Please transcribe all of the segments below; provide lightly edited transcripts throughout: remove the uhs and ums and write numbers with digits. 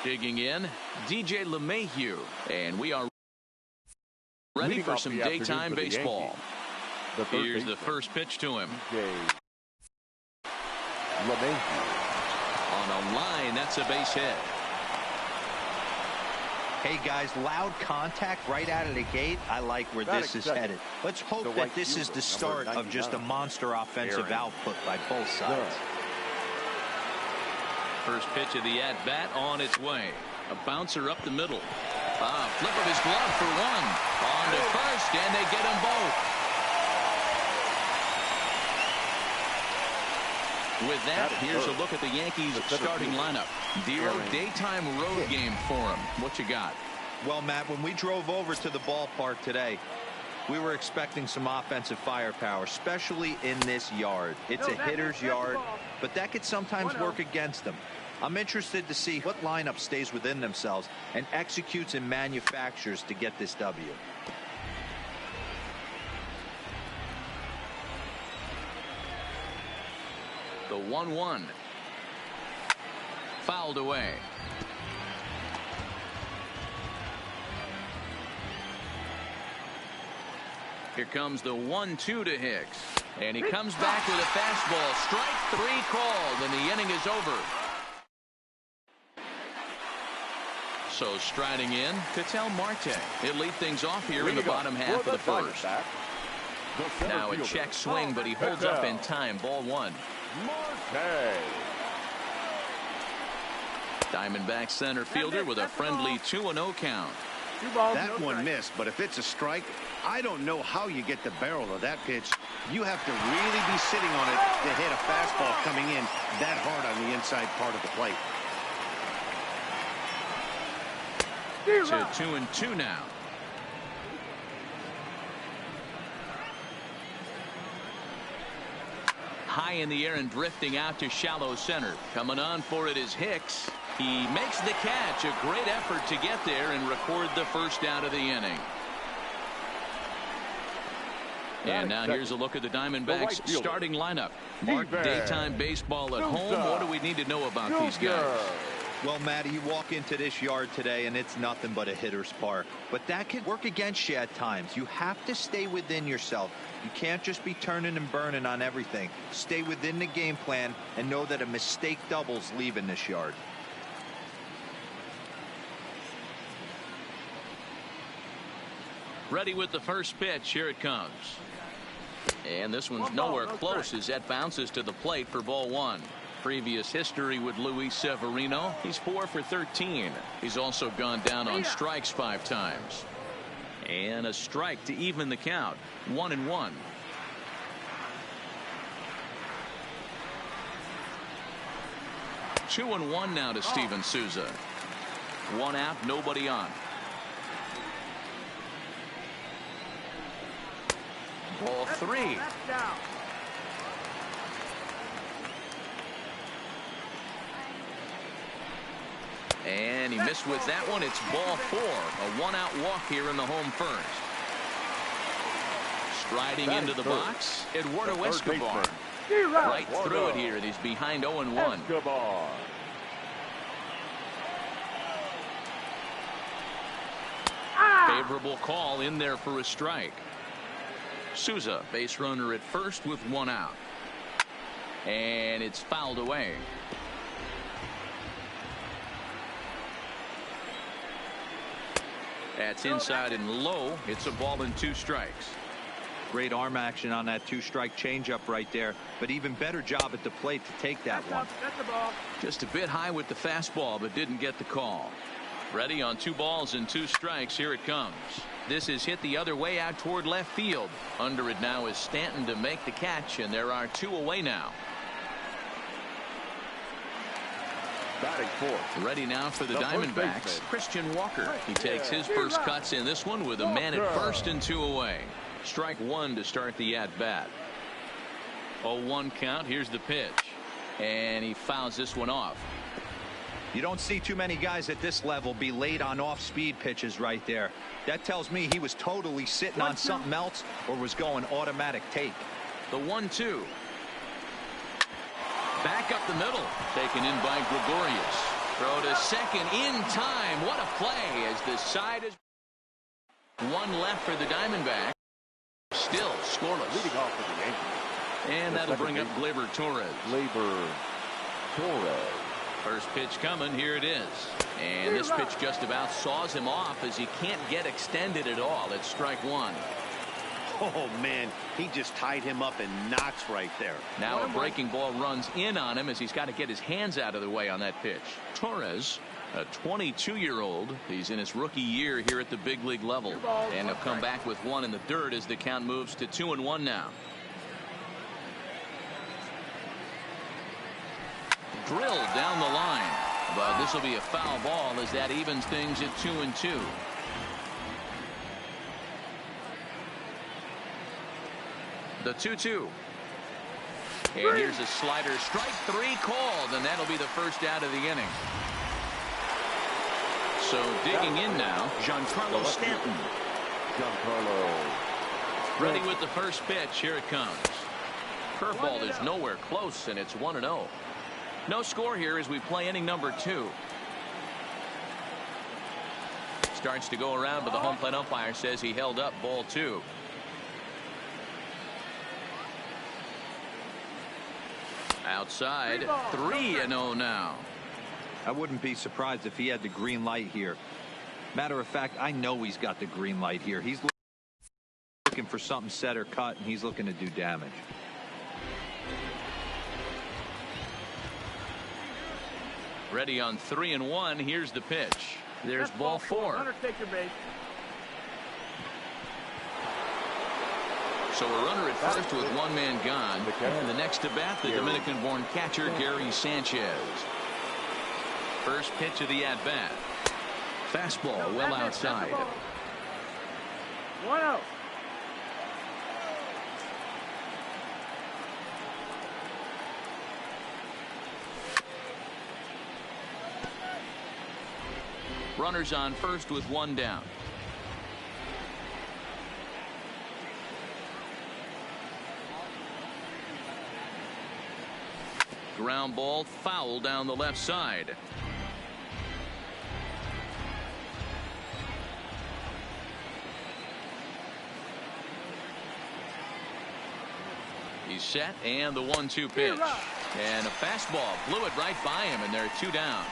Digging in, DJ LeMahieu, and we are ready for some daytime baseball. Here's the first pitch to him. On a line, that's a base hit. Hey guys, loud contact right out of the gate. I like where this is headed. Let's hope that this is the start of just a monster offensive output by both sides. First pitch of the at-bat on its way. A bouncer up the middle. Flip of his glove for one. On to first, and they get them both. With that, here's a look at the Yankees' starting lineup. Dero, daytime road game for him. What you got? Well, Matt, when we drove over to the ballpark today, we were expecting some offensive firepower, especially in this yard. It's a hitter's yard, but that could sometimes work against them. I'm interested to see what lineup stays within themselves and executes and manufactures to get this W. The 1-1. Fouled away. Here comes the 1-2 to Hicks. And he comes back with a fastball. Strike 3 called, and the inning is over. So striding in, Ketel Marte. He'll lead things off here in the bottom half of the first. Now a check swing, but he holds up in time. Ball 1. Diamondback center fielder with a friendly 2-0 count. That one missed, but if it's a strike, I don't know how you get the barrel of that pitch. You have to really be sitting on it to hit a fastball coming in that hard on the inside part of the plate. To 2-2 now. High in the air and drifting out to shallow center. Coming on for it is Hicks. He makes the catch. A great effort to get there and record the first out of the inning. And now here's a look at the Diamondbacks starting lineup. Mark, daytime baseball at home. What do we need to know about these guys? Well, Matty, you walk into this yard today and it's nothing but a hitter's park. But that can work against you at times. You have to stay within yourself. You can't just be turning and burning on everything. Stay within the game plan and know that a mistake doubles leaving this yard. Ready with the first pitch. Here it comes. And this one's nowhere close as that bounces to the plate for ball 1. Previous history with Luis Severino. He's 4 for 13. He's also gone down on strikes 5 times. And a strike to even the count. 1-1. Two and 1 now to Steven Souza. 1 out, nobody on. Ball 3. And he missed with that one. It's ball 4. A 1-out walk here in the home first. Striding into the box, Eduardo Escobar. Right through it here, and he's behind 0-1. Favorable call in there for a strike. Souza, base runner at first with 1 out. And it's fouled away. That's inside and low. It's a ball and 2 strikes. Great arm action on that 2-strike changeup right there, but even better job at the plate to take that one. Just a bit high with the fastball, but didn't get the call. Ready on 2 balls and 2 strikes. Here it comes. This is hit the other way out toward left field. Under it now is Stanton to make the catch, and there are 2 away now. Batting 4th. Ready now for the Diamondbacks. Christian Walker. He takes his first cuts in this one with a man at first and 2 away. Strike 1 to start the at-bat. 0-1 count. Here's the pitch. And he fouls this one off. You don't see too many guys at this level be late on off-speed pitches right there. That tells me he was totally sitting on something else or was going automatic take. The 1-2. Back up the middle. Taken in by Gregorius. Throw to second in time. What a play as the side is one left for the Diamondbacks. Still scoreless. Leading off for the Yankees. And that'll bring up Gleyber Torres. Gleyber Torres. First pitch coming. Here it is. And this pitch just about saws him off as he can't get extended at all. It's strike one. Oh, man, he just tied him up in knots right there. Now a breaking ball runs in on him as he's got to get his hands out of the way on that pitch. Torres, a 22-year-old. He's in his rookie year here at the big league level. And he'll come back with one in the dirt as the count moves to 2-1 now. Drilled down the line. But this will be a foul ball as that evens things at 2-2. The 2-2. And here's a slider. Strike three called, and that'll be the first out of the inning. So digging in now, Giancarlo Stanton. Giancarlo. Ready with the first pitch. Here it comes. Curveball is nowhere close, and it's 1-0. No score here as we play inning number 2. Starts to go around, but the home plate umpire says he held up ball 2. Outside, 3-0 now. I wouldn't be surprised if he had the green light here. Matter of fact, I know he's got the green light here. He's looking for something set or cut, and he's looking to do damage. Ready on 3-1. Here's the pitch. There's ball 4. So a runner at first with one man gone. And the next to bat, the Dominican-born catcher, Gary Sanchez. First pitch of the at-bat. Fastball well outside. 1-0. Runners on first with one down. Ground ball foul down the left side. He's set, and the 1-2 pitch. And a fastball blew it right by him, and they're 2 down.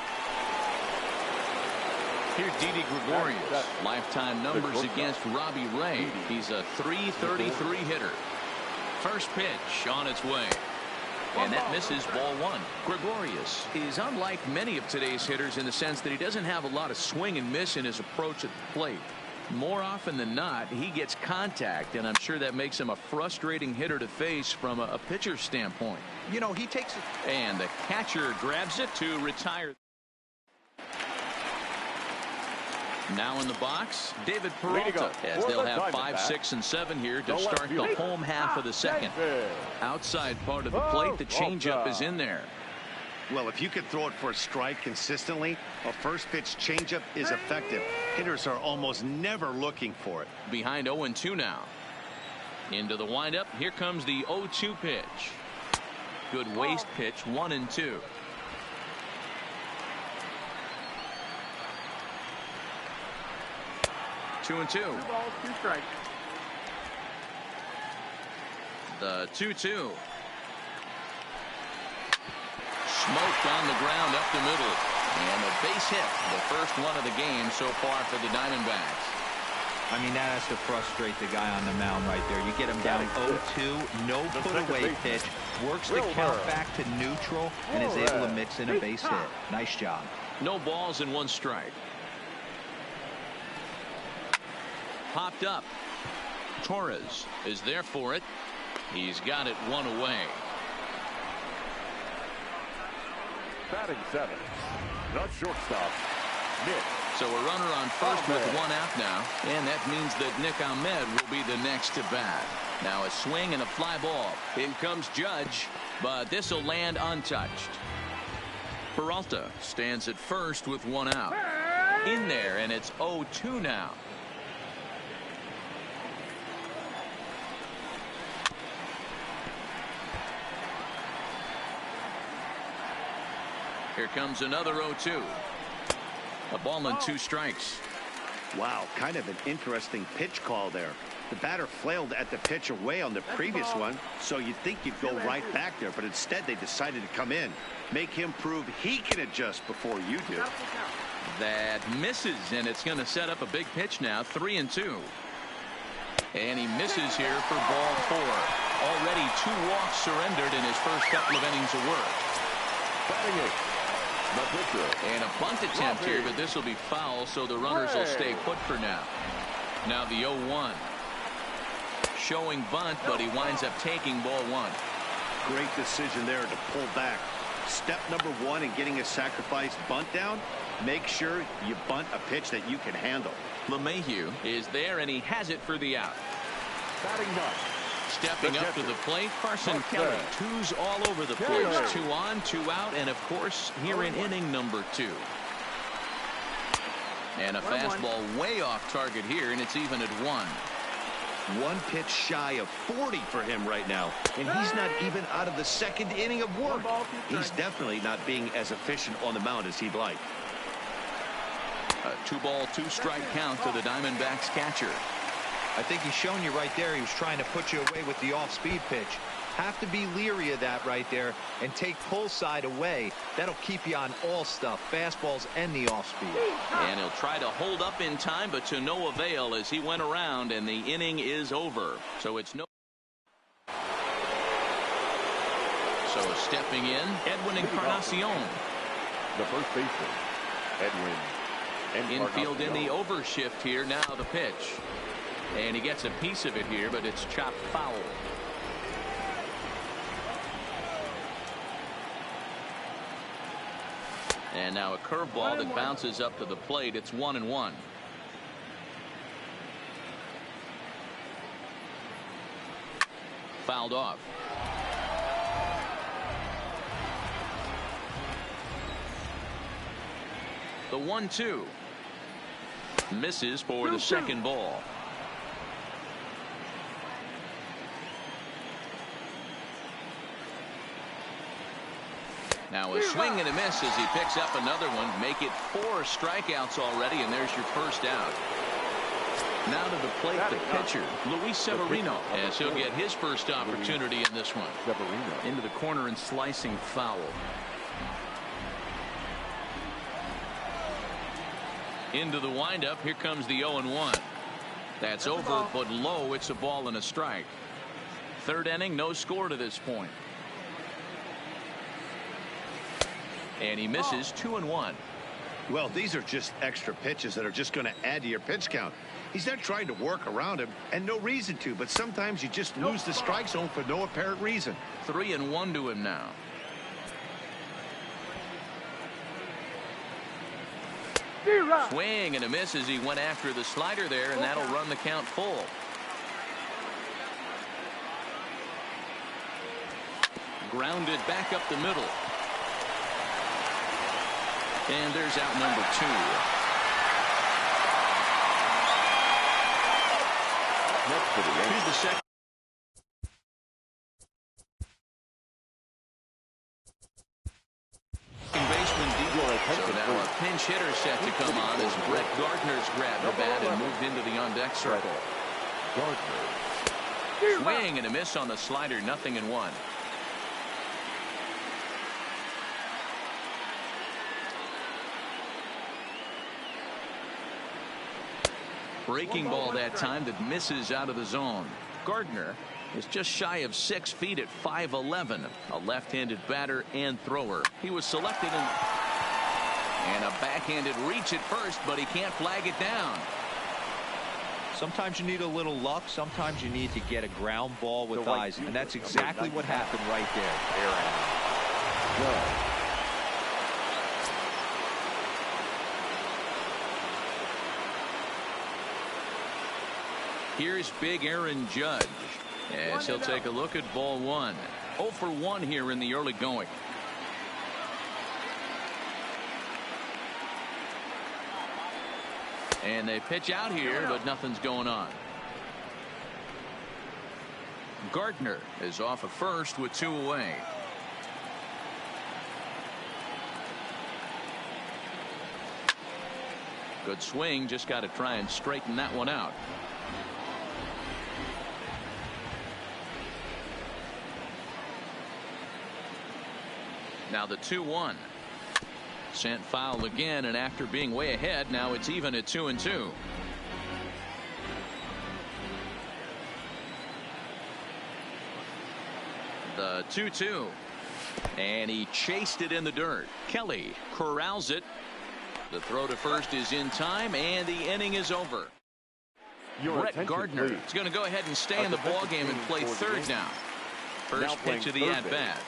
Here's Didi Gregorius. Lifetime numbers against Robbie Ray. He's a .333 hitter. First pitch on its way. And that misses ball 1. Gregorius is unlike many of today's hitters in the sense that he doesn't have a lot of swing and miss in his approach at the plate. More often than not, he gets contact, and I'm sure that makes him a frustrating hitter to face from a pitcher's standpoint. You know, he takes it. And the catcher grabs it to retire. Now in the box, David Peralta, as they'll have 5, 6, and 7 here to start the home half of the second. Outside part of the plate, the changeup is in there. Well, if you could throw it for a strike consistently, a first pitch changeup is effective. Hitters are almost never looking for it. Behind 0-2 now. Into the windup. Here comes the 0-2 pitch. Good waste pitch, 1-2. Two and 2. 2 balls, 2 strikes. The 2-2. Smoked on the ground up the middle. And a base hit. The first one of the game so far for the Diamondbacks. I mean, that has to frustrate the guy on the mound right there. You get him down 0-2, no put-away pitch, works the count back to neutral, and is able to mix in a base hit. Nice job. No balls and 1 strike. Popped up. Torres is there for it. He's got it 1 away. Batting 7. The shortstop, Nick. So a runner on first with 1 out now. And that means that Nick Ahmed will be the next to bat. Now a swing and a fly ball. In comes Judge, but this will land untouched. Peralta stands at first with 1 out. In there, and it's 0-2 now. Here comes another 0-2. A ball and 2 strikes. Wow, kind of an interesting pitch call there. The batter flailed at the pitch away on the previous one, so you'd think you'd go right back there, but instead they decided to come in. Make him prove he can adjust before you do. That misses, and it's going to set up a big pitch now, 3-2. And he misses here for ball 4. Already 2 walks surrendered in his first couple of innings of work. Batting it, the pitcher. And a bunt attempt here, but this will be foul, so the runners will stay put for now. Now the 0-1. Showing bunt, but he winds up taking ball 1. Great decision there to pull back. Step number 1 in getting a sacrifice bunt down, make sure you bunt a pitch that you can handle. LeMahieu is there, and he has it for the out. Batting 9. Stepping up to the plate, Carson Kelly. 2's all over the place. 2 on, 2 out, and of course here in inning number 2. And a fastball way off target here, and it's even at 1. 1 pitch shy of 40 for him right now, and he's not even out of the 2nd inning of work. He's definitely not being as efficient on the mound as he'd like. A 2-ball, 2-strike count to the Diamondbacks catcher. I think he's shown you right there he was trying to put you away with the off-speed pitch. Have to be leery of that right there and take pull side away. That'll keep you on all stuff, fastballs and the off-speed. And he'll try to hold up in time, but to no avail as he went around, and the inning is over. So it's no. So stepping in, Edwin Encarnacion. The first baseman, Edwin. Infield in the overshift here. Now the pitch. And he gets a piece of it here, but it's chopped foul. And now a curveball that bounces up to the plate. It's 1-1. Fouled off. The 1-2. Misses for the second ball. Now a swing and a miss as he picks up another one. Make it 4 strikeouts already, and there's your first out. Now to the plate, the pitcher, Luis Severino, as he'll get his first opportunity in this one. Into the corner and slicing foul. Into the windup. Here comes the 0-1. That's over, but low. It's a ball and a strike. 3rd inning, no score to this point. And he misses 2-1. Well, these are just extra pitches that are just going to add to your pitch count. He's not trying to work around him, and no reason to, but sometimes you just lose the strike zone for no apparent reason. 3-1 to him now. Swing and a miss as he went after the slider there, and that'll run the count full. Grounded back up the middle. And there's out number 2. Here's the second. Baseman so now a pinch hitter set to come on as Brett Gardner's grabbed the bat and moved into the on-deck circle. Gardner. Swing and a miss on the slider, 0-1. Breaking ball that time that misses out of the zone. Gardner is just shy of 6 feet at 5'11", a left-handed batter and thrower. He was selected and a backhanded reach at first, but he can't flag it down. Sometimes you need a little luck. Sometimes you need to get a ground ball with eyes, and that's exactly what happened right there. Here's big Aaron Judge as he'll take a look at ball 1. 0 for 1 here in the early going. And they pitch out here, but nothing's going on. Gardner is off at first with 2 away. Good swing, just got to try and straighten that one out. Now the 2-1. Sent foul again, and after being way ahead, now it's even at 2-2. The 2-2. And he chased it in the dirt. Kelly corrals it. The throw to first is in time, and the inning is over. Brett Gardner is going to go ahead and stay in the ball game and play third now. First pitch of the at-bat.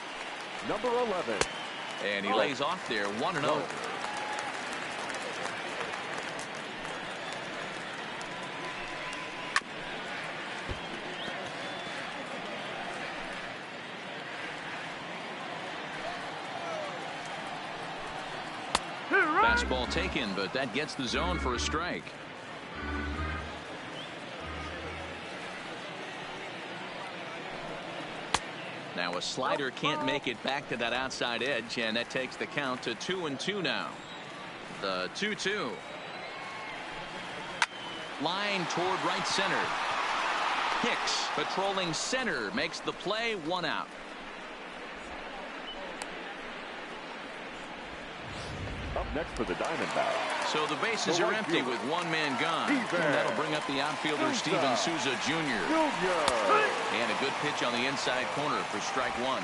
Number 11. And he lays off there, 1-0. Fastball taken, but that gets the zone for a strike. Now a slider can't make it back to that outside edge, and that takes the count to 2-2 now. The 2-2. Line toward right center. Hicks patrolling center makes the play, 1 out. Up next for the Diamondbacks. So the bases are empty with 1 man gone. And that'll bring up the outfielder Steven Souza Jr. And a good pitch on the inside corner for strike 1.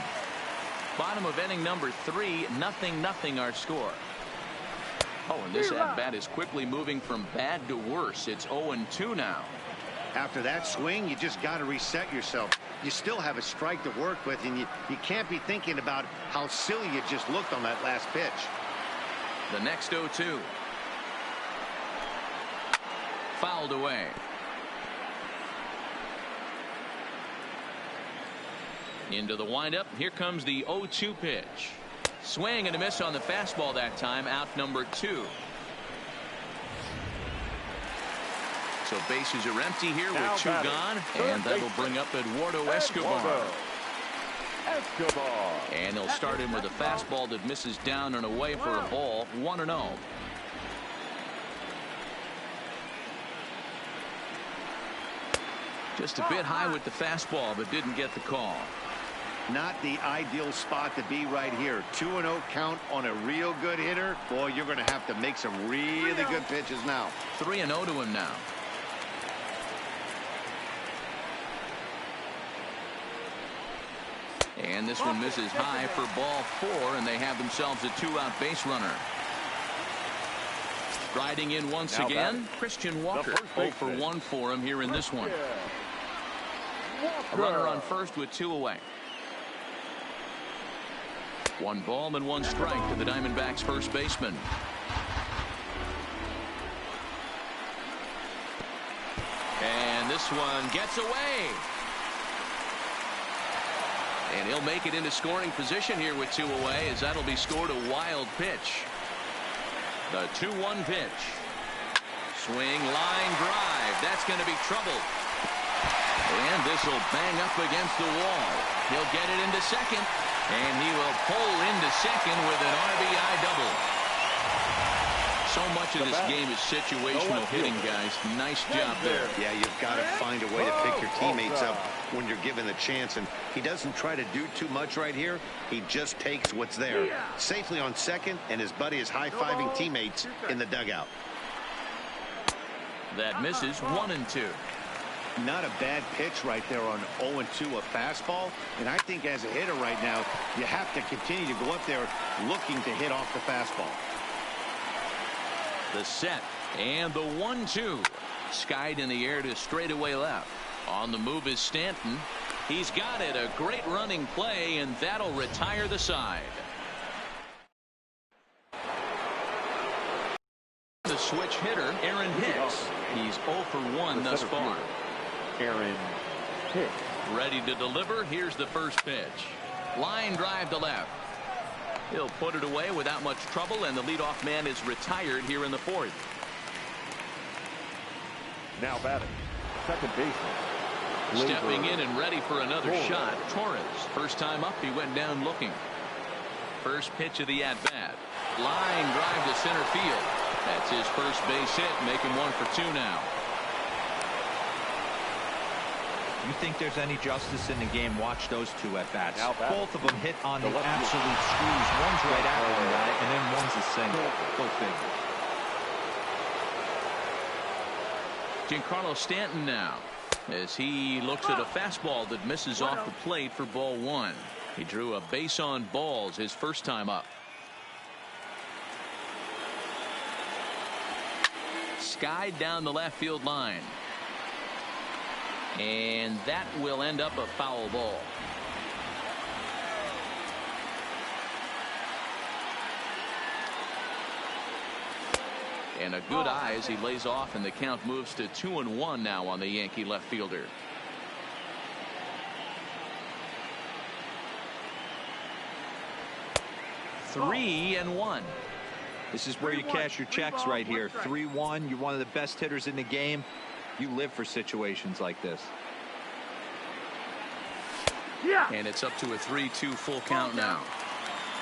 Bottom of inning number 3, 0-0 our score. Oh, and this at-bat is quickly moving from bad to worse. It's 0-2 now. After that swing, you just got to reset yourself. You still have a strike to work with, and you can't be thinking about how silly you just looked on that last pitch. The next 0-2. Fouled away. Into the windup. Here comes the 0-2 pitch. Swing and a miss on the fastball that time. Out number 2. So bases are empty here with 2 gone. And that'll bring up Eduardo Escobar. And they'll start him with a fastball that misses down and away for a ball. 1-0. Just a bit high with the fastball, but didn't get the call. Not the ideal spot to be right here. 2-0 count on a real good hitter. Boy, you're going to have to make some really good pitches now. 3-0 to him now. And this one misses high for ball 4, and they have themselves a 2-out base runner. Riding in once again, Christian Walker. 0 for 1 for him here in this one. A runner on first with 2 away. 1 ball and 1 strike to the Diamondbacks first baseman. And this one gets away. And he'll make it into scoring position here with 2 away, as that'll be scored a wild pitch. The 2-1 pitch. Swing, line drive. That's going to be trouble. And this will bang up against the wall. He'll get it into second. And he will pull into second with an RBI double. So much of this game is situational hitting, guys. Nice job there. Yeah, you've got to find a way to pick your teammates up when you're given the chance. And he doesn't try to do too much right here. He just takes what's there. Safely on second, and his buddy is high-fiving teammates in the dugout. That misses 1-2. Not a bad pitch right there on 0-2, a fastball. And I think as a hitter right now, you have to continue to go up there looking to hit off the fastball. The set and the 1-2. Skied in the air to straightaway left. On the move is Stanton. He's got it. A great running play, and that'll retire the side. The switch hitter, Aaron Hicks. He's 0 for 1 thus far. Aaron Hicks. Ready to deliver. Here's the first pitch. Line drive to left. He'll put it away without much trouble, and the leadoff man is retired here in the 4th. Now batting, second baseman. Stepping in and ready for another shot, Torres. First time up, he went down looking. First pitch of the at-bat. Line drive to center field. That's his first base hit, making 1 for 2 now. You think there's any justice in the game? Watch those two at bats. Both of them hit on the absolute screws. One's right at one guy, and then one's a single. Go figure. Giancarlo Stanton now, as he looks at a fastball that misses off the plate for ball 1. He drew a base on balls his first time up. Skied down the left field line. And that will end up a foul ball. And a good eye as he lays off, and the count moves to 2-1 now on the Yankee left fielder. Three and 1. This is where you cash your checks right here. 3-1. You're one of the best hitters in the game. You live for situations like this. And it's up to a 3-2 full count now.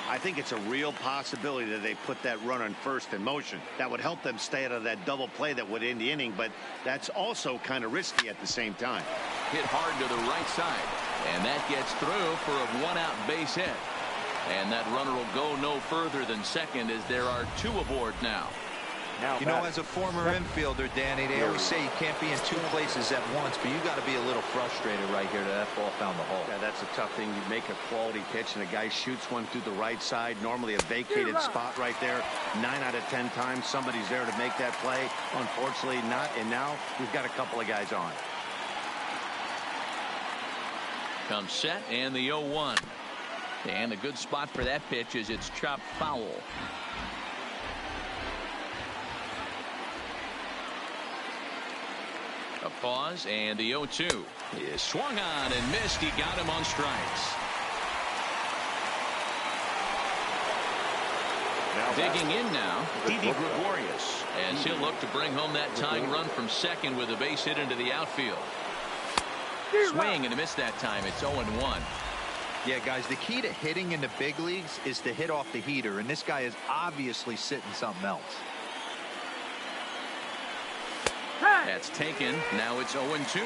I think it's a real possibility that they put that run on first in motion. That would help them stay out of that double play that would end the inning, but that's also kind of risky at the same time. Hit hard to the right side, and that gets through for a 1-out base hit. And that runner will go no further than second, as there are 2 aboard now. You know, as a former infielder, Danny, they always say you can't be in 2 places at once, but you got to be a little frustrated right here that ball found the hole. Yeah, that's a tough thing. You make a quality pitch and a guy shoots one through the right side, normally a vacated spot right there. 9 out of 10 times somebody's there to make that play. Unfortunately not, and now we've got a couple of guys on. Comes set, and the 0-1. And a good spot for that pitch is it's chopped foul. A pause, and the 0-2 is swung on and missed. He got him on strikes. Digging in now, Didi Gregorius, as he'll look to bring home that tying run from second with a base hit into the outfield. Swing and a miss that time. It's 0-1. Yeah, guys, the key to hitting in the big leagues is to hit off the heater, and this guy is obviously sitting something else. That's taken. Now it's 0-2.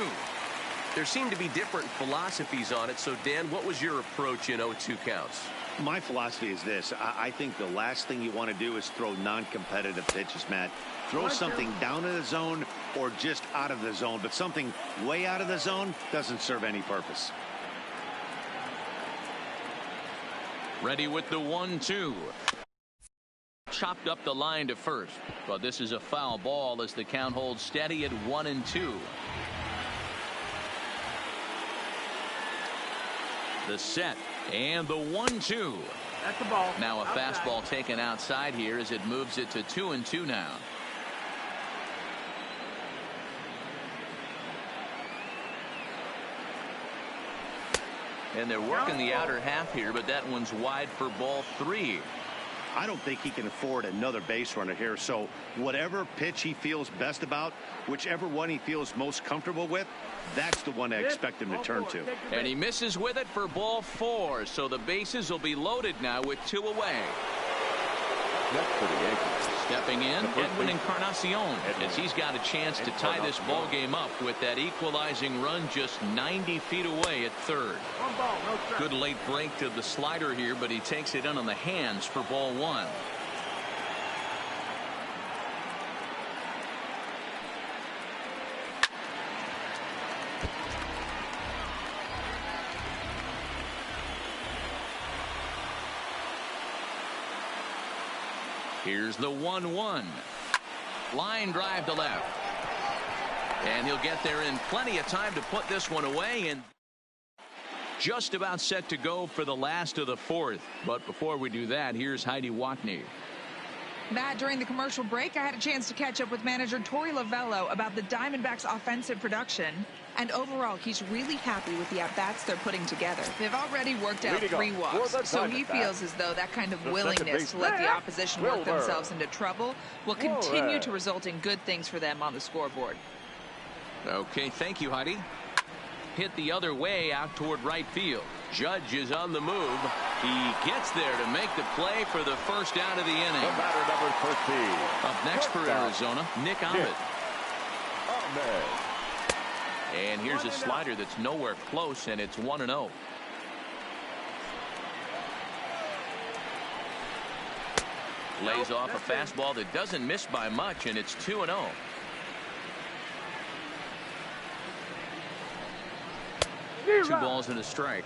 There seem to be different philosophies on it. So, Dan, what was your approach in 0-2 counts? My philosophy is this. I think the last thing you want to do is throw non-competitive pitches, Matt. Throw something down in the zone or just out of the zone, but something way out of the zone doesn't serve any purpose. Ready with the 1-2. Chopped up the line to first, but this is a foul ball as the count holds steady at 1-2. The set and the 1-2. That's the ball. Now a fastball taken outside here as it moves it to 2-2 now. And they're working the outer half here, but that one's wide for ball 3. I don't think he can afford another base runner here, so whatever pitch he feels best about, whichever one he feels most comfortable with, that's the one I expect him to turn to. And he misses with it for ball 4, so the bases will be loaded now with 2 away. Next for the Yankees. Stepping in, Edwin Encarnacion, as he's got a chance to tie this ball game up with that equalizing run just 90 feet away at third. Good late break to the slider here, but he takes it in on the hands for ball 1. Here's the 1-1. Line drive to left. And he'll get there in plenty of time to put this one away, and just about set to go for the last of the 4th. But before we do that, here's Heidi Watney. Matt, during the commercial break, I had a chance to catch up with manager Torey Lovello about the Diamondbacks' offensive production. And overall, he's really happy with the at-bats they're putting together. They've already worked out 3 walks, so he feels as though that kind of willingness to let the opposition work themselves into trouble will continue to result in good things for them on the scoreboard. Okay, thank you, Heidi. Hit the other way out toward right field. Judge is on the move. He gets there to make the play for the first out of the inning. The batter, number 13. Up next for Arizona, Nick Ahmed. And here's a slider that's nowhere close, and it's 1-0. Lays off a fastball that doesn't miss by much, and it's 2-0. Two balls and a strike.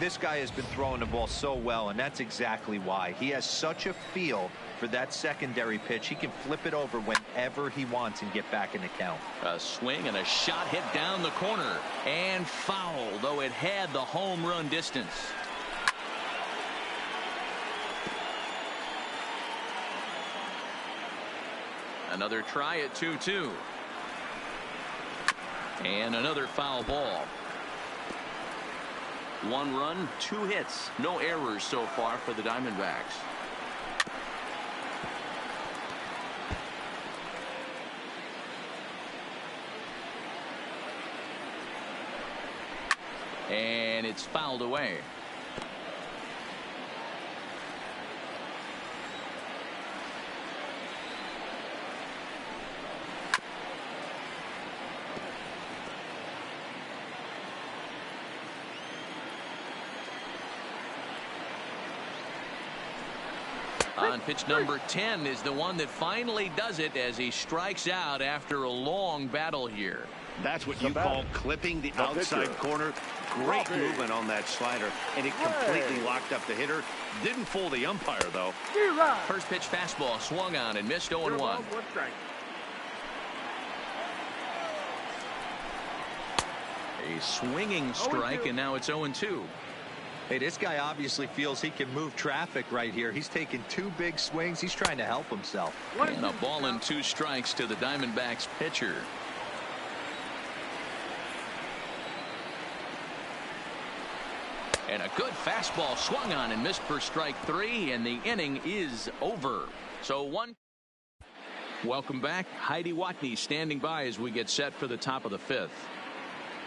This guy has been throwing the ball so well, and that's exactly why. He has such a feel for that secondary pitch. He can flip it over whenever he wants and get back in the count. A swing and a shot hit down the corner and foul, though it had the home run distance. Another try at 2-2. And another foul ball. 1 run, 2 hits, no errors so far for the Diamondbacks. And it's fouled away. On pitch number 10 is the one that finally does it as he strikes out after a long battle here. That's what you call clipping the outside corner. Great movement on that slider, and it completely locked up the hitter. Didn't fool the umpire, though. First pitch fastball swung on and missed 0-1. A swinging strike, and now it's 0-2. Hey, this guy obviously feels he can move traffic right here. He's taking 2 big swings. He's trying to help himself. And a ball and 2 strikes to the Diamondbacks pitcher. And a good fastball swung on and missed for strike 3, and the inning is over. So 1. Welcome back. Heidi Watney standing by as we get set for the top of the 5th.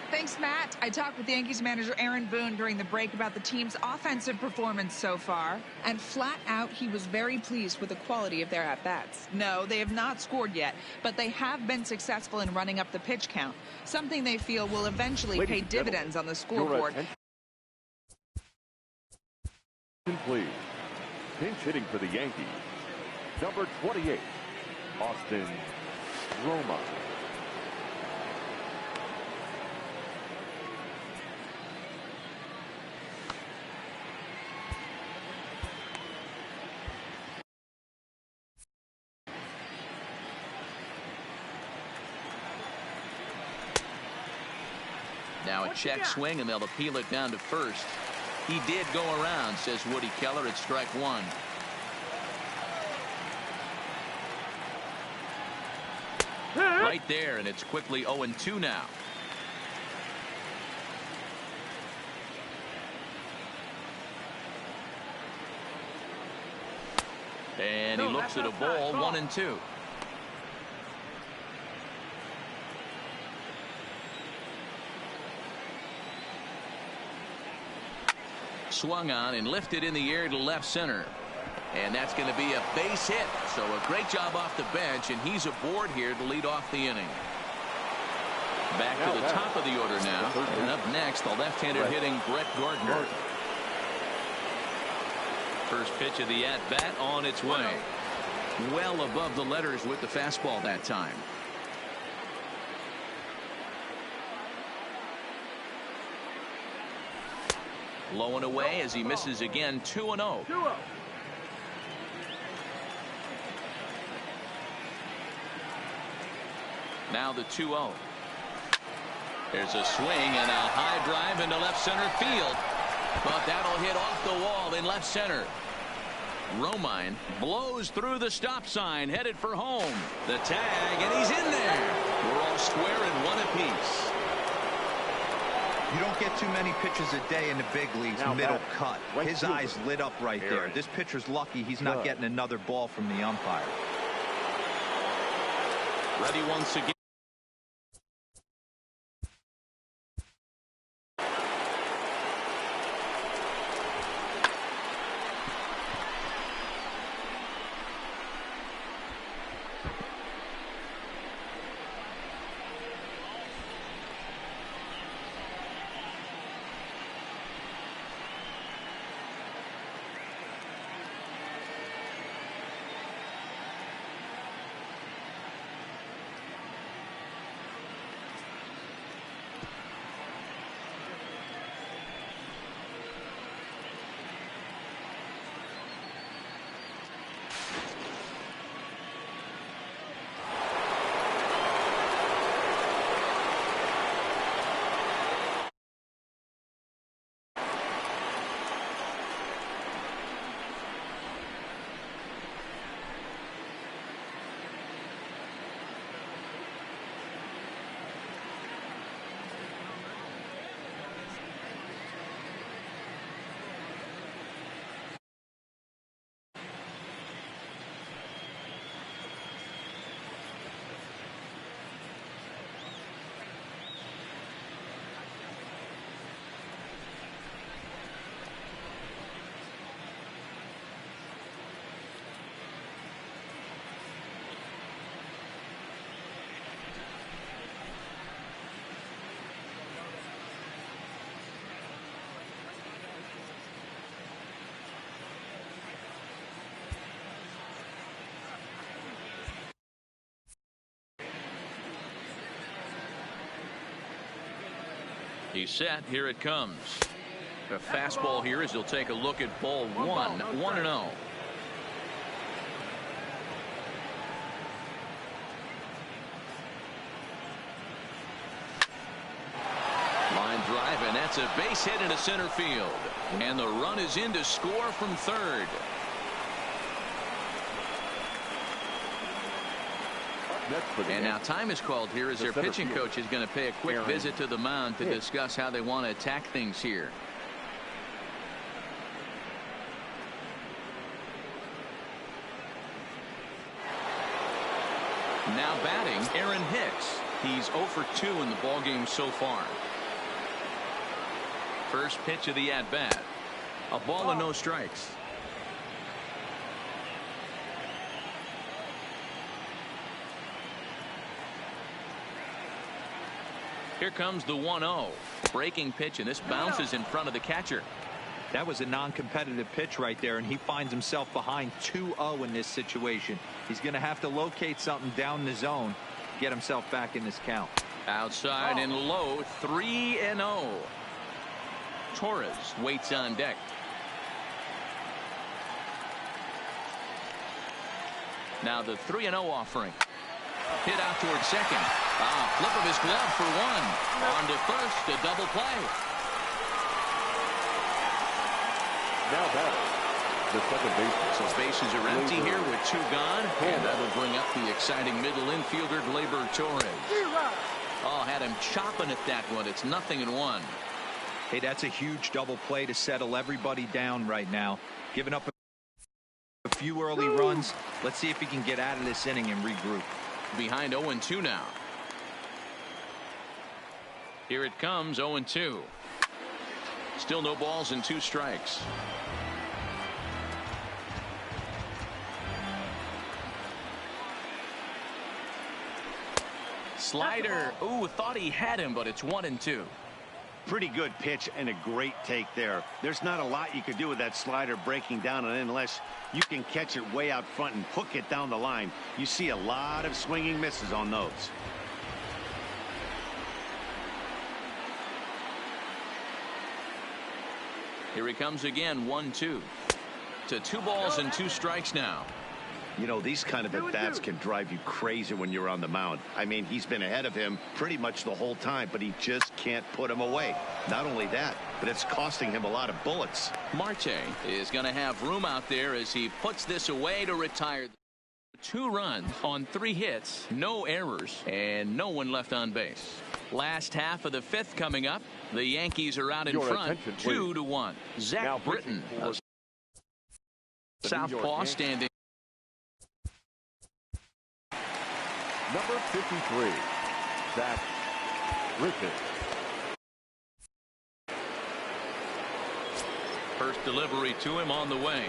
Thanks, Matt. I talked with Yankees manager Aaron Boone during the break about the team's offensive performance so far, and flat out he was very pleased with the quality of their at-bats. No, they have not scored yet, but they have been successful in running up the pitch count, something they feel will eventually pay dividends on the scoreboard. Please. Pinch hitting for the Yankees, number 28, Austin Roma. Now a check swing, and they'll appeal it down to first. He did go around, says Woody Keller, at strike 1. Right there, and it's quickly 0-2 now. And he looks at a ball, 1-2. Swung on and lifted in the air to left center. And that's going to be a base hit. So a great job off the bench, and he's aboard here to lead off the inning. Back to the top of the order now. And up next, the left-hander hitting Brett Gardner. First pitch of the at-bat on its way. Well above the letters with the fastball that time. Low and away as he misses again, 2-0. Now the 2-0. There's a swing and a high drive into left center field. But that'll hit off the wall in left center. Romine blows through the stop sign, headed for home. The tag, and he's in there. We're all square in one apiece. You don't get too many pitches a day in the big leagues, middle cut. His eyes lit up right there. This pitcher's lucky he's not getting another ball from the umpire. Ready once again. He's set. Here it comes. A fastball here as he'll take a look at ball one. 1-0. Line drive, and that's a base hit into center field. And the run is in to score from third. And now time is called here as their pitching coach is going to pay a quick visit to the mound to discuss how they want to attack things here. Now batting, Aaron Hicks. He's 0 for 2 in the ballgame so far. First pitch of the at-bat. A ball and no strikes. Here comes the 1-0. Breaking pitch, and this bounces in front of the catcher. That was a non-competitive pitch right there, and he finds himself behind 2-0 in this situation. He's going to have to locate something down the zone, get himself back in this count. Outside and low, 3-0. Torres waits on deck. Now the 3-0 offering. Hit out toward second. Flip of his glove for one. On to first, a double play. Now batting, the second baseman. So bases are empty here with 2 gone. And that'll bring up the exciting middle infielder, Gleyber Torres. Oh, had him chopping at that one. It's 0-1. Hey, that's a huge double play to settle everybody down right now. Giving up a few early runs. Let's see if he can get out of this inning and regroup. Behind 0-2 now. Here it comes, 0-2. Still no balls and 2 strikes. Slider. Ooh, thought he had him, but it's 1-2. Pretty good pitch and a great take there. There's not a lot you could do with that slider breaking down, and unless you can catch it way out front and hook it down the line, you see a lot of swinging misses on those. Here he comes again, 1-2. To 2 balls and 2 strikes now. You know, these kind of at-bats can drive you crazy when you're on the mound. I mean, he's been ahead of him pretty much the whole time, but he just can't put him away. Not only that, but it's costing him a lot of bullets. Marte is going to have room out there as he puts this away to retire. 2 runs on 3 hits, no errors, and no one left on base. Last half of the 5th coming up. The Yankees are out in front, 2-1. Zach Britton, southpaw, standing. Number 53, Zach Britton. First delivery to him on the way.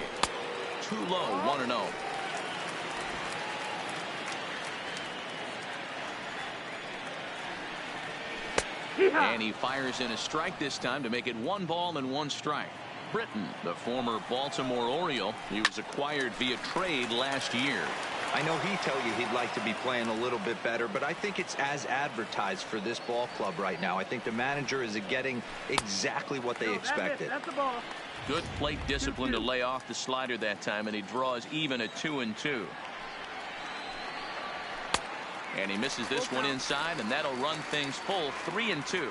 Too low, 1-0. And he fires in a strike this time to make it 1 ball and 1 strike. Britton, the former Baltimore Oriole, he was acquired via trade last year. I know he'd tell you he'd like to be playing a little bit better, but I think it's as advertised for this ball club right now. I think the manager is getting exactly what they expected. That's the ball. Good plate discipline to lay off the slider that time, and he draws even at 2-2. And he misses this one inside, and that'll run things full, 3-2.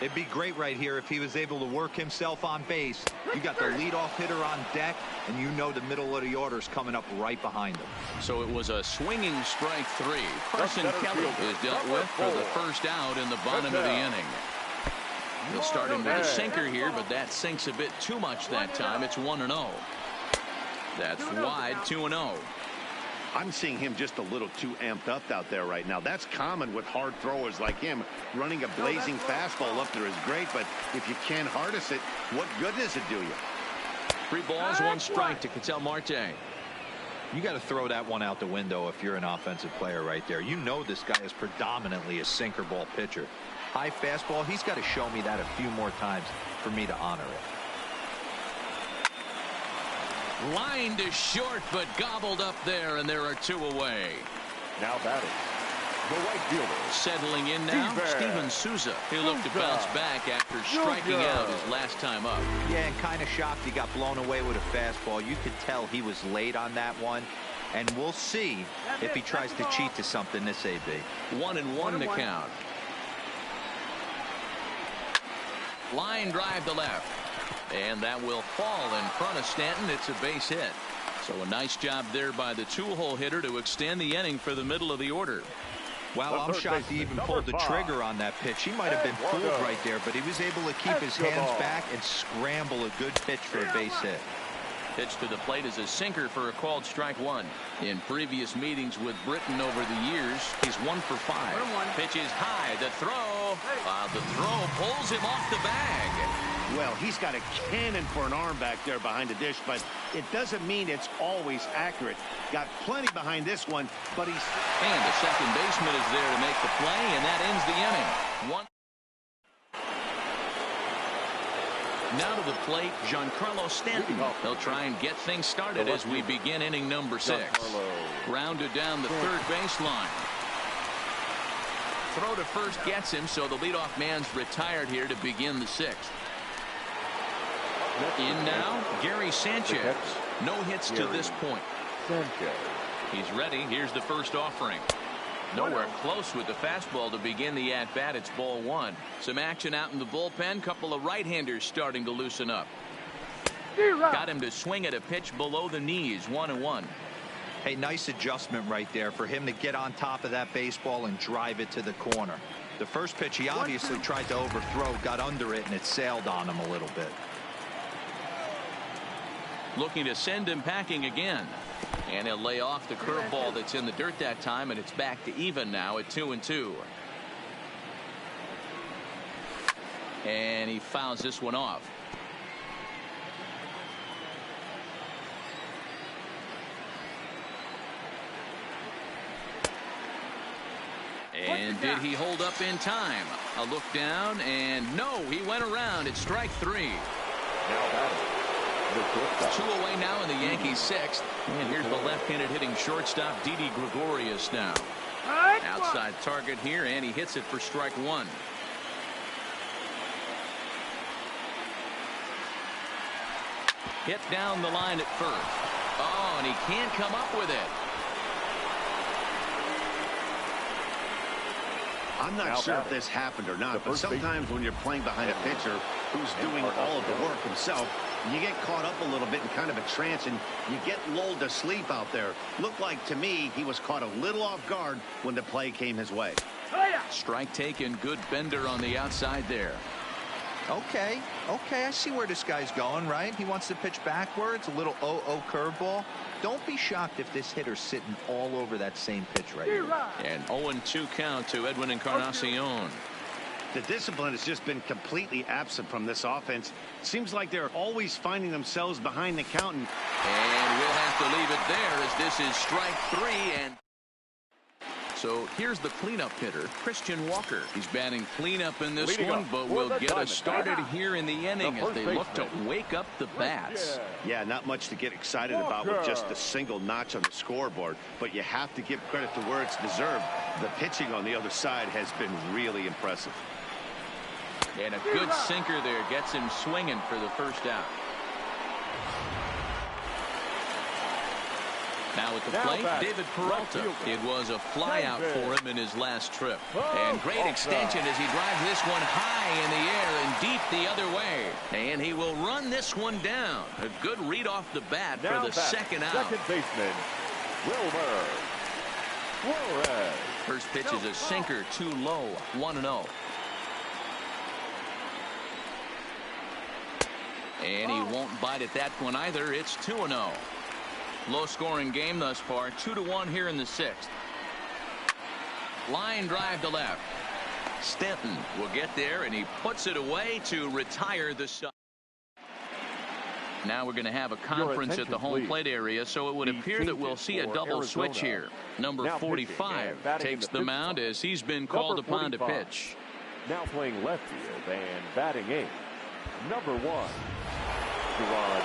It'd be great right here if he was able to work himself on base. You got the leadoff hitter on deck, and you know the middle of the order's coming up right behind him. So it was a swinging strike 3. Carson Kelly is dealt with for the first out in the bottom of the inning. He'll start him with a sinker here, but that sinks a bit too much that time. It's 1-0. That's wide, 2-0. I'm seeing him just a little too amped up out there right now. That's common with hard throwers like him. Running a blazing fastball up there is great, but if you can't harness it, what good does it do you? 3 balls, 1 strike to Ketel Marte. You got to throw that one out the window if you're an offensive player right there. You know this guy is predominantly a sinker ball pitcher. High fastball, he's got to show me that a few more times for me to honor it. Line to short, but gobbled up there, and there are 2 away. Now batting, The right fielder. Settling in now, Steven Souza. He'll look to bounce back after striking out his last time up. Yeah, and kind of shocked he got blown away with a fastball. You could tell he was late on that one. And we'll see if he tries to cheat to something this AB. 1-1 the count. Line drive to left. And that will fall in front of Stanton. It's a base hit. So a nice job there by the two-hole hitter to extend the inning for the middle of the order. Wow, I'm shocked he even pulled the trigger on that pitch. He might have been fooled right there, but he was able to keep his hands back and scramble a good pitch for a base hit. Pitch to the plate is a sinker for a called strike one. In previous meetings with Britton over the years, he's 1 for 5. Pitch is high. The throw. The throw pulls him off the bag. Well, he's got a cannon for an arm back there behind the dish, but it doesn't mean it's always accurate. Got plenty behind this one, but he's... And the second baseman is there to make the play, and that ends the inning. Now to the plate, Giancarlo Stanton. He'll try and get things started as we begin inning number 6. Grounded down the third baseline. Throw to first gets him, so the leadoff man's retired here to begin the 6th. In now, Gary Sanchez. No hits to this point. He's ready. Here's the first offering. Nowhere close with the fastball to begin the at-bat. It's ball 1. Some action out in the bullpen. Couple of right-handers starting to loosen up. Got him to swing at a pitch below the knees. 1-1. Hey, nice adjustment right there for him to get on top of that baseball and drive it to the corner. The first pitch he obviously tried to overthrow, got under it, and it sailed on him a little bit. Looking to send him packing again. And he'll lay off the curveball that's in the dirt that time, and it's back to even now at 2-2. And he fouls this one off. And did he hold up in time? A look down, and no, he went around. It's strike 3. Now batting. 2 away now in the Yankees 6th. And here's the left-handed hitting shortstop, Didi Gregorius now. Outside target here, and he hits it for strike 1. Hit down the line at first. Oh, and he can't come up with it. I'm not sure if this happened or not, but sometimes when you're playing behind a pitcher who's doing all of the work himself, you get caught up a little bit in kind of a trance, and you get lulled to sleep out there. Looked like to me he was caught a little off guard when the play came his way. Strike taken. Good bender on the outside there. Okay, I see where this guy's going, right? He wants to pitch backwards, a little 0-0 curveball. Don't be shocked if this hitter's sitting all over that same pitch right here. And 0-2 count to Edwin Encarnacion. The discipline has just been completely absent from this offense. Seems like they're always finding themselves behind the count. And we'll have to leave it there as this is strike 3. And so here's the cleanup hitter, Christian Walker. He's batting cleanup in this one, but will get us started here in the inning as they look to wake up the bats. Yeah, not much to get excited about with just a single notch on the scoreboard, but you have to give credit to where it's deserved. The pitching on the other side has been really impressive. And a good sinker there gets him swinging for the first out. Now at the plate, David Peralta. It was a flyout for him in his last trip. And great extension as he drives this one high in the air and deep the other way. And he will run this one down. A good read off the bat for the second out. Second baseman, Wilmer Flores. First pitch is a sinker, too low, 1-0. And he won't bite at that one either. It's 2-0. Low scoring game thus far. 2-1 here in the 6th. Line drive to left. Stanton will get there, and he puts it away to retire the side. Now we're going to have a conference at the home plate area, so it would appear that we'll see a double switch here. Number 45 takes the mound as he's been called upon to pitch. Now playing left field and batting 8th, number 1, Gerard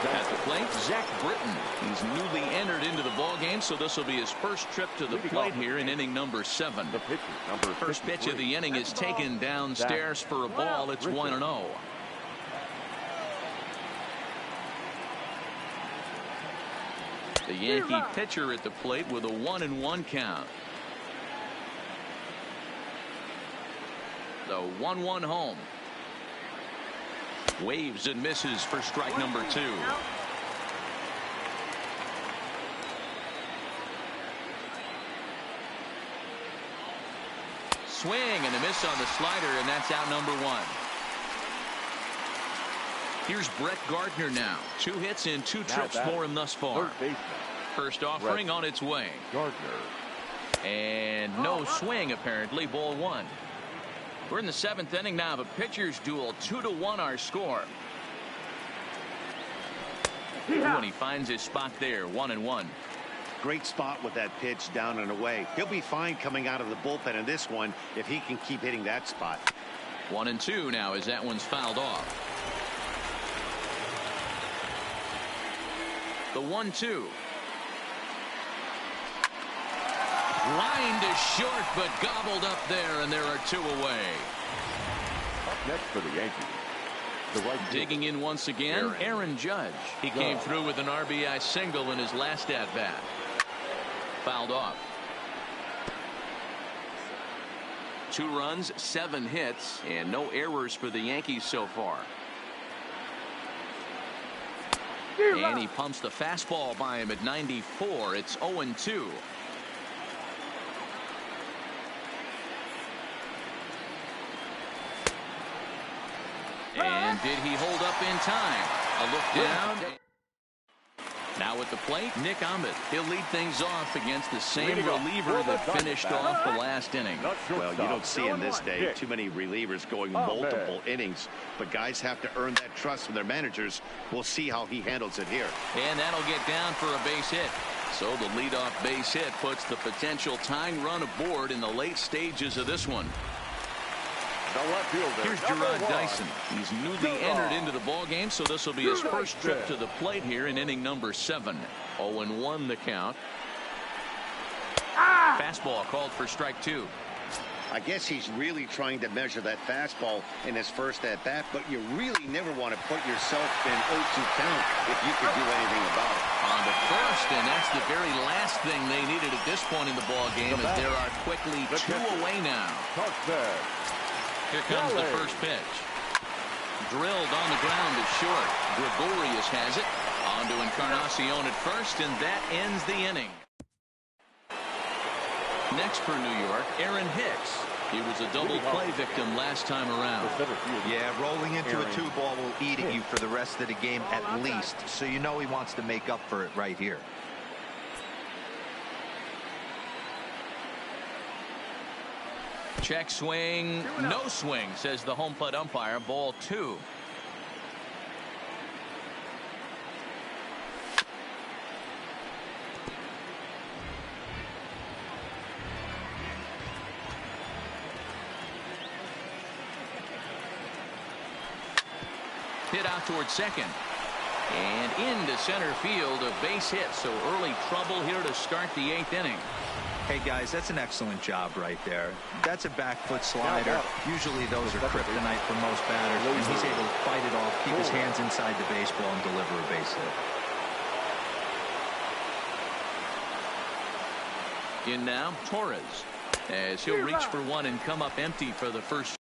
At the plate, Zach Britton. He's newly entered into the ball game, so this will be his first trip to the plate here in inning number 7. The pitcher, number First pitch of the inning is taken downstairs for a ball. It's 1-0. The Yankee pitcher at the plate with a 1-1 count. The 1-1 home. Waves and misses for strike number 2. Swing and a miss on the slider, and that's out number 1. Here's Brett Gardner now. 2 hits and 2 trips for him thus far. First offering on its way. Gardner. And no swing, apparently. Ball 1. We're in the 7th inning now of a pitcher's duel. 2-1 our score. When he finds his spot there, 1-1. Great spot with that pitch down and away. He'll be fine coming out of the bullpen in this one if he can keep hitting that spot. 1-2 now as that one's fouled off. The 1-2. Line to short, but gobbled up there, and there are 2 away. Up next for the Yankees. The right digging in once again, Aaron Judge. He came through with an RBI single in his last at-bat. Fouled off. 2 runs, 7 hits, and no errors for the Yankees so far. And he pumps the fastball by him at 94. It's 0-2. And did he hold up in time? A look down. Now at the plate, Nick Ahmed. He'll lead things off against the same reliever that finished off the last inning. Well, you don't see in this day too many relievers going multiple innings, but guys have to earn that trust from their managers. We'll see how he handles it here. And that'll get down for a base hit. So the leadoff base hit puts the potential tying run aboard in the late stages of this one. Here's Gerard Dyson. He's newly entered into the ball game, so this will be his first trip to the plate here in inning number 7. 0-1 the count. Fastball called for strike 2. I guess he's really trying to measure that fastball in his first at bat, but you really never want to put yourself in 0-2 count if you could do anything about it. On to first, and that's the very last thing they needed at this point in the ball game, as there are quickly 2 away now. Here comes the first pitch. Drilled on the ground to short. Gregorius has it. On to Encarnacion at first, and that ends the inning. Next for New York, Aaron Hicks. He was a double play victim last time around. Yeah, rolling into a 2-ball will eat at you for the rest of the game at least, so you know he wants to make up for it right here. Check swing, no swing, says the home plate umpire. Ball 2. Hit out towards second. And into center field, a base hit. So early trouble here to start the 8th inning. Hey, guys, that's an excellent job right there. That's a back foot slider. Usually those are kryptonite for most batters, and he's able to fight it off, keep his hands inside the baseball, and deliver a base hit. In now, Torres, as he'll reach for one and come up empty for the first.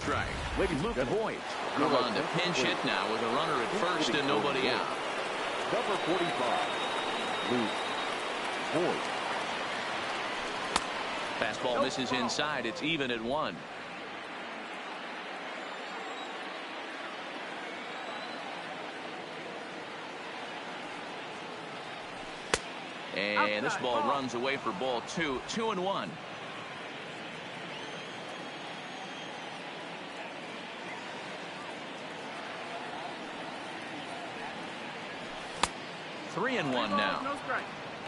Strike. Luke Voigt come on to pinch hit now with a runner at first and nobody out. Number 45, Luke Voigt. Fastball misses inside. It's even at 1. And this ball runs away for ball 2. 2-1. Three and 1 now.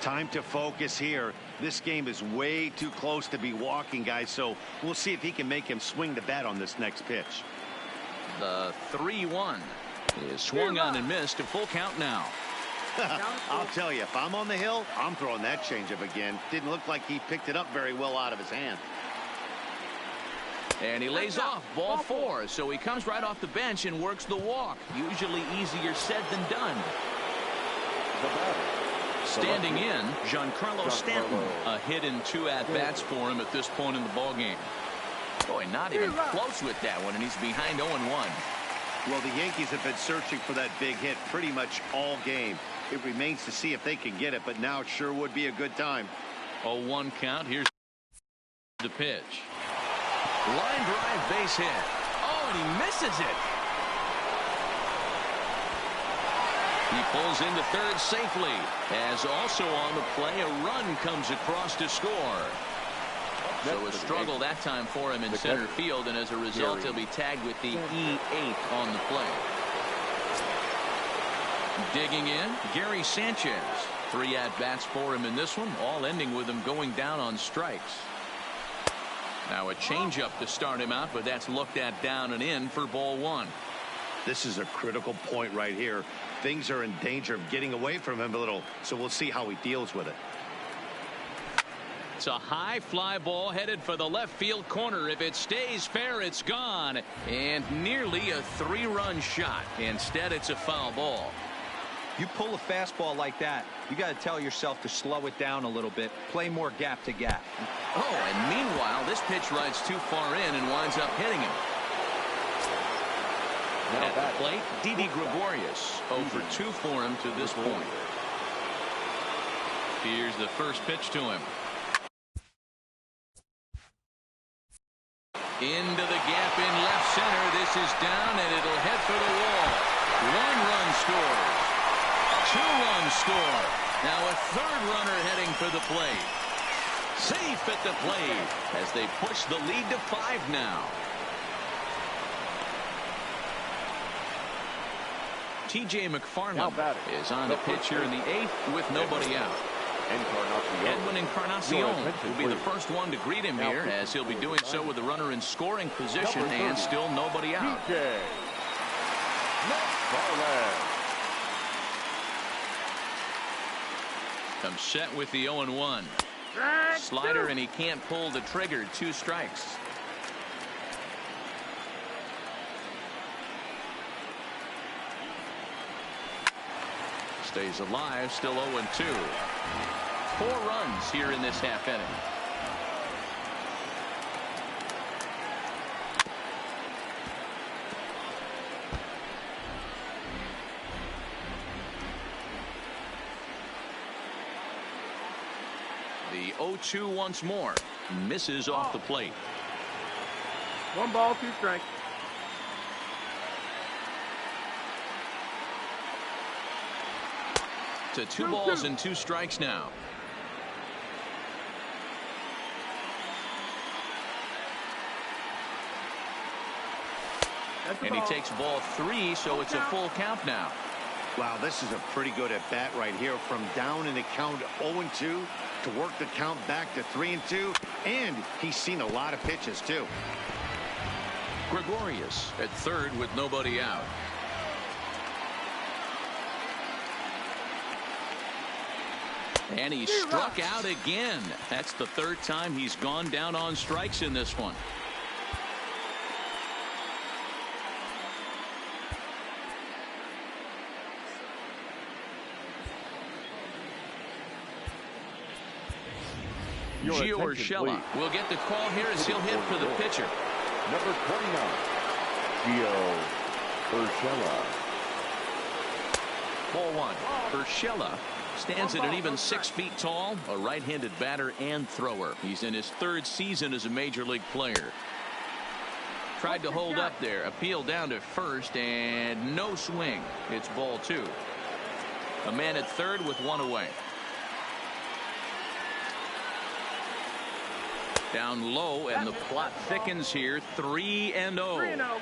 Time to focus here. This game is way too close to be walking, guys, so we'll see if he can make him swing the bat on this next pitch. The 3-1 is swung on and missed. A full count now. I'll tell you, if I'm on the hill, I'm throwing that changeup again. Didn't look like he picked it up very well out of his hand. And he lays off ball 4, so he comes right off the bench and works the walk. Usually easier said than done. Standing in, Giancarlo Stanton. A hit in 2 at-bats for him at this point in the ballgame. Boy, not even close with that one, and he's behind 0-1. Well, the Yankees have been searching for that big hit pretty much all game. It remains to see if they can get it, but now it sure would be a good time. 0-1 count. Here's the pitch. Line drive base hit. Oh, and he misses it. He pulls into third safely. As also on the play, a run comes across to score. So a struggle that time for him in center field, and as a result, he'll be tagged with the E8 on the play. Digging in, Gary Sanchez. 3 at-bats for him in this one, all ending with him going down on strikes. Now a changeup to start him out, but that's looked at down and in for ball 1. This is a critical point right here. Things are in danger of getting away from him a little, so we'll see how he deals with it. It's a high fly ball headed for the left field corner. If it stays fair, it's gone. And nearly a 3-run shot. Instead, it's a foul ball. You pull a fastball like that, you got to tell yourself to slow it down a little bit, play more gap to gap. Oh, and meanwhile, this pitch rides too far in and winds up hitting him. At the plate, Didi Gregorius. 0 for 2 for him to this point. Here's the first pitch to him. Into the gap in left center. This is down, and it'll head for the wall. 1 run scores. 2-run score. Now a 3rd runner heading for the plate. Safe at the plate as they push the lead to 5 now. T.J. McFarland is on the pitch here in the 8th with nobody out. Edwin Encarnacion will be the first one to greet him here, as he'll be doing so with the runner in scoring position and still nobody out. Comes set with the 0-1. Slider, and he can't pull the trigger. 2 strikes. Stays alive, still 0-2. 4 runs here in this half inning. The 0-2 once more. Misses off the plate. 1 ball, 2 strikes. To 2 balls and 2 strikes now. And he takes ball 3, so it's a full count now. Wow, this is a pretty good at bat right here, from down in the count 0-2 to work the count back to 3-2, and he's seen a lot of pitches too. Gregorius at 3rd with nobody out. And he struck out again. That's the 3rd time he's gone down on strikes in this one. Gio Urshela will get the call here as he'll hit for the pitcher. Number 29, Gio Urshela. Ball 1. Urshela stands at an even 6 feet tall, a right-handed batter and thrower. He's in his 3rd season as a major league player. Tried to hold up there, appeal down to first, and no swing. It's ball 2. A man at 3rd with 1 away. Down low, and the plot thickens here. 3-0. 3-0.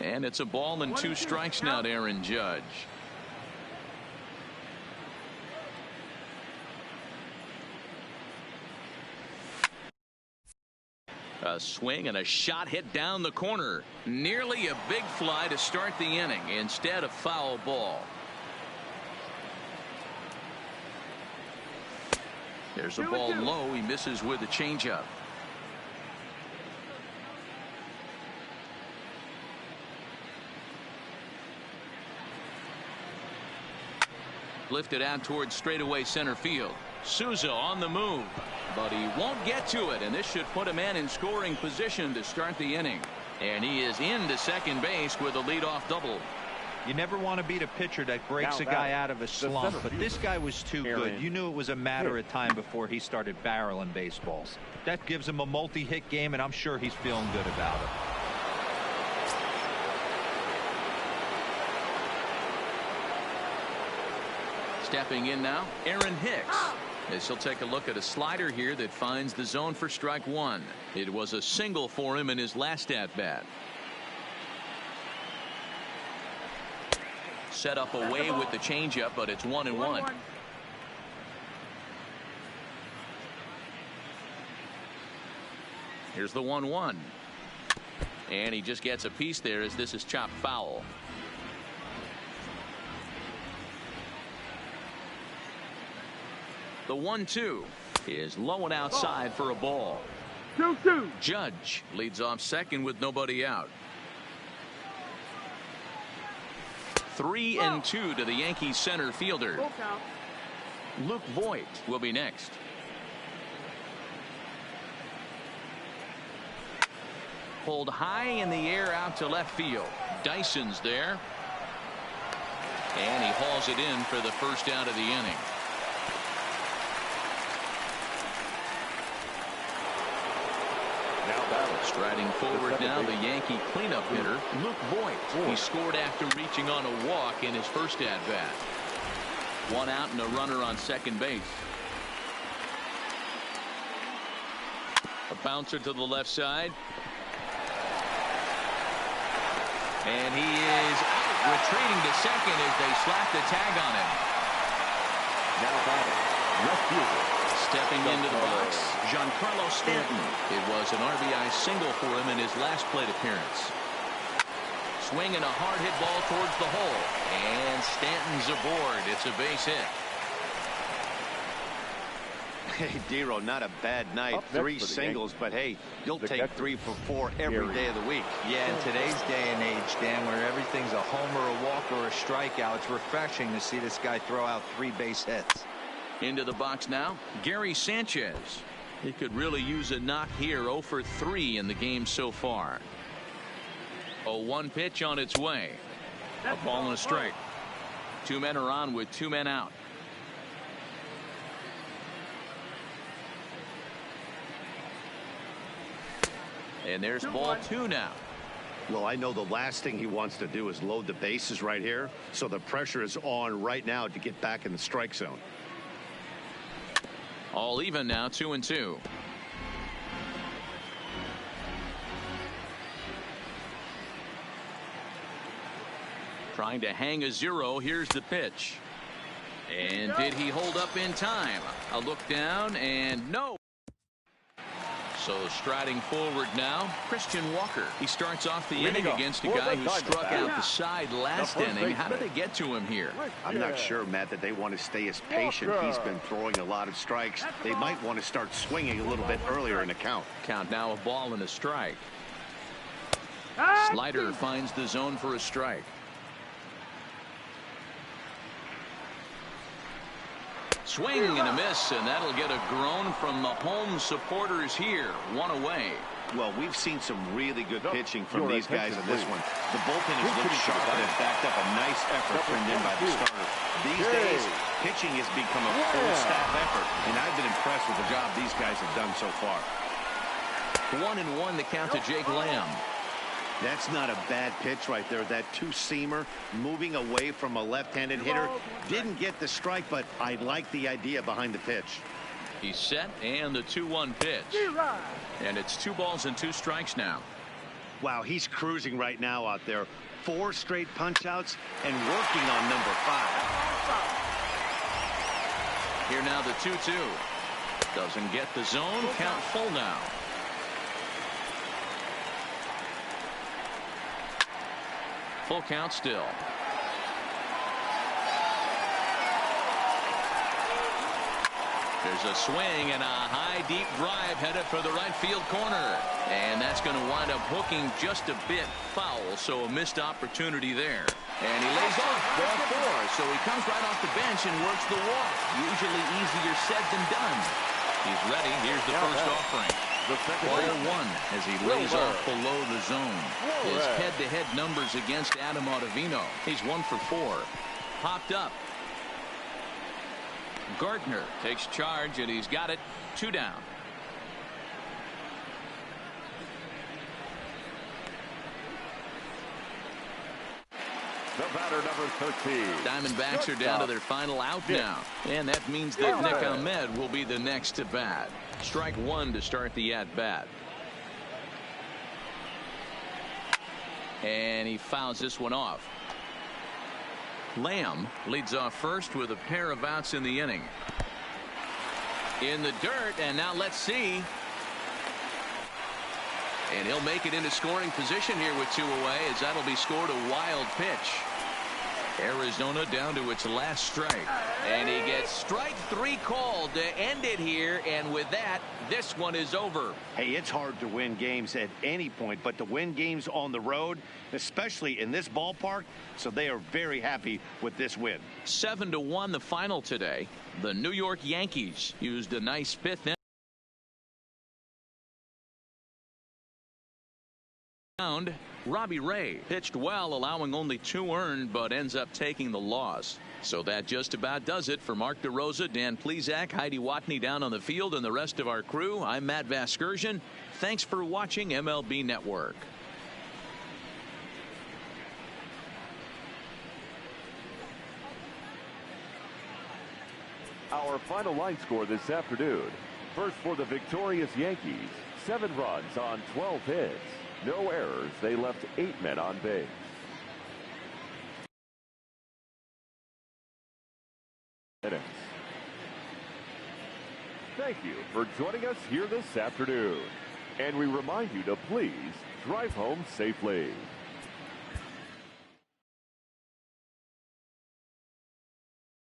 And it's a ball and 2 strikes now to Aaron Judge. A swing and a shot hit down the corner. Nearly a big fly to start the inning. Instead, a foul ball. There's a ball low. He misses with a changeup. Lifted out towards straightaway center field. Souza on the move, but he won't get to it, and this should put a man in scoring position to start the inning. And he is into second base with a leadoff double. You never want to beat a pitcher that breaks a guy out of a slump, but this guy was too good. You knew it was a matter of time before he started barreling baseballs. That gives him a multi-hit game, and I'm sure he's feeling good about it. Stepping in now, Aaron Hicks. As he'll take a look at a slider here that finds the zone for strike 1. It was a single for him in his last at-bat. Set up away with the changeup, but it's 1-1. Here's the 1-1. And he just gets a piece there as this is chopped foul. The 1-2 is low and outside for a ball. 2-2. Judge leads off second with nobody out. 3-2 to the Yankees center fielder. Luke Voigt will be next. Pulled high in the air out to left field. Dyson's there. And he hauls it in for the first out of the inning. Striding forward now, the Yankee cleanup hitter, Luke Voigt. He scored after reaching on a walk in his first at-bat. 1 out and a runner on second base. A bouncer to the left side. And he is retreating to second as they slap the tag on him. Now batting, left fielder. Stepping into the box, Giancarlo Stanton. It was an RBI single for him in his last plate appearance. Swinging a hard hit ball towards the hole. And Stanton's aboard. It's a base hit. Hey, Dero, not a bad night. 3 singles, but hey, you'll take 3 for 4 every day of the week. Yeah, in today's day and age, Dan, where everything's a homer, a walk, or a strikeout, it's refreshing to see this guy throw out 3 base hits. Into the box now, Gary Sanchez. He could really use a knock here. 0 for 3 in the game so far. 0-1 pitch on its way. A ball and a strike. 2 men are on with 2 men out. And there's ball 2 now. Well, I know the last thing he wants to do is load the bases right here, so the pressure is on right now to get back in the strike zone. All even now, 2-2. Trying to hang a 0. Here's the pitch. And did he hold up in time? A look down and no. So striding forward now, Christian Walker. He starts off the inning against a guy who struck out the side last inning. How did they get to him here? I'm not sure, Matt, that they want to stay as patient. He's been throwing a lot of strikes. They might want to start swinging a little bit earlier in the count. Count now, a ball and a strike. Slider finds the zone for a strike. Swing and a miss, and that'll get a groan from the home supporters here. 1 away. Well, we've seen some really good pitching from these guys in this one. The bullpen has looked sharp and has backed up a nice effort turned in by the starter. These days, pitching has become a full staff effort, and I've been impressed with the job these guys have done so far. 1-1 the count to Jake Lamb. That's not a bad pitch right there. That 2-seamer moving away from a left-handed hitter. Didn't get the strike, but I like the idea behind the pitch. He's set, and the 2-1 pitch. And it's 2 balls and 2 strikes now. Wow, he's cruising right now out there. 4 straight punch-outs and working on number 5. Here now the 2-2. Doesn't get the zone. Count full now. Full count still. There's a swing and a high deep drive headed for the right field corner. And that's going to wind up hooking just a bit foul. So a missed opportunity there. And he lays off ball 4. So he comes right off the bench and works the walk. Usually easier said than done. He's ready. Here's the first offering. Ball 1 as he lays off below the zone. His head-to-head numbers against Adam Ottavino. He's 1 for 4. Popped up. Gardner takes charge, and he's got it. 2 down. The batter, number 13. Diamondbacks are down to their final out now. And that means that Nick Ahmed will be the next to bat. Strike 1 to start the at-bat. And he fouls this one off. Lamb leads off first with a pair of outs in the inning. In the dirt, and now let's see. And he'll make it into scoring position here with 2 away, as that'll be scored a wild pitch. Arizona down to its last strike. And he gets strike 3 called to end it here, and with that, this one is over. Hey, it's hard to win games at any point, but to win games on the road, especially in this ballpark, so they are very happy with this win. 7-1 the final today. The New York Yankees used a nice 5th inning. Robbie Ray pitched well, allowing only 2 earned, but ends up taking the loss. So that just about does it for Mark DeRosa, Dan Plesac, Heidi Watney down on the field, and the rest of our crew. I'm Matt Vasgersian. Thanks for watching MLB Network. Our final line score this afternoon. First for the victorious Yankees, 7 runs on 12 hits. No errors. They left 8 men on base. Thank you for joining us here this afternoon. And we remind you to please drive home safely.